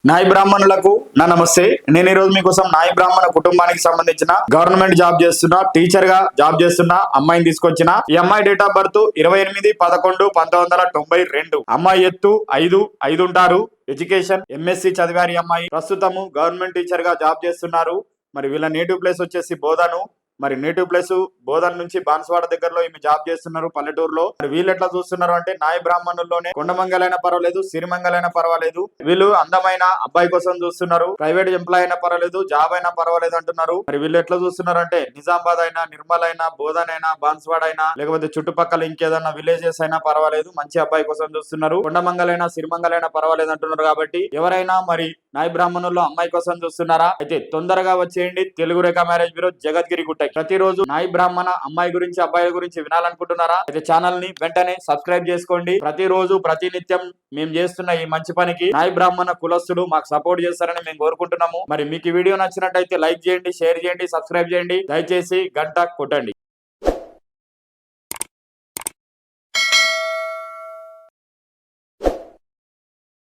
నాయి బ్రాహ్మణులకు నా నమస్తే. నేను ఈ రోజు మీకోసం నాయి బ్రాహ్మణ కుటుంబానికి సంబంధించిన గవర్నమెంట్ జాబ్ చేస్తున్న టీచర్ గా జాబ్ చేస్తున్న అమ్మాయిని తీసుకొచ్చిన. ఈ అమ్మాయి డేట్ ఆఫ్ బర్త్ 28/11/1992. అమ్మాయి ఎత్తు 5'5" ఉంటారు. ఎడ్యుకేషన్ ఎంఎస్సి చదివారు. ఈ అమ్మాయి ప్రస్తుతము గవర్నమెంట్ టీచర్ గా జాబ్ చేస్తున్నారు. మరి వీళ్ళ నేటివ్ ప్లేస్ వచ్చేసి బోధను. మరి నేటివ్ ప్లేస్ బోధన్ నుంచి బాన్స్వాడ దగ్గరలో ఈమె జాబ్ చేస్తున్నారు పల్లెటూరులో. మరి వీళ్ళు ఎట్లా చూస్తున్నారు అంటే నాయ బ్రాహ్మణుల్లోనే కొండమంగలైనా పర్వాలేదు, సిరిమంగలైనా పర్వాలేదు, వీళ్ళు అందమైన అబ్బాయి కోసం చూస్తున్నారు. ప్రైవేట్ ఎంప్లాయ్ అయినా పర్వాలేదు, జాబ్ అయినా పర్వాలేదు అంటున్నారు. మరి వీళ్ళు ఎట్లా చూస్తున్నారు అంటే నిజామాబాద్ అయినా, నిర్మల్ అయినా, బోధన్ అయినా, బాన్స్వాడ అయినా, లేకపోతే చుట్టుపక్కల ఇంకేదన్నా విలేజెస్ అయినా పర్వాలేదు, మంచి అబ్బాయి కోసం చూస్తున్నారు. కొండమంగలైనా సిరిమంగలైనా పర్వాలేదు అంటున్నారు. కాబట్టి ఎవరైనా మరి నాయ బ్రాహ్మణుల్లో అమ్మాయి కోసం చూస్తున్నారా అయితే తొందరగా వచ్చేయండి. తెలుగు రేఖ మ్యారేజ్ బ్యూరో, జగద్గిరి గుట్ట. ప్రతిరోజు నాయి బ్రాహ్మణ అమ్మాయి గురించి, అబ్బాయి గురించి వినాలనుకుంటున్నారా అయితే ఛానల్ ని వెంటనే సబ్స్క్రైబ్ చేసుకోండి. ప్రతిరోజు ప్రతినిత్యం మేము చేస్తున్న ఈ మంచి పనికి నాయి బ్రాహ్మణ కులస్తులు మాకు సపోర్ట్ చేస్తారని మేము కోరుకుంటున్నాము. మరి మీకు ఈ వీడియో నచ్చినట్టయితే లైక్ చేయండి, షేర్ చేయండి, సబ్స్క్రైబ్ చేయండి. దయచేసి గంట కొట్టండి.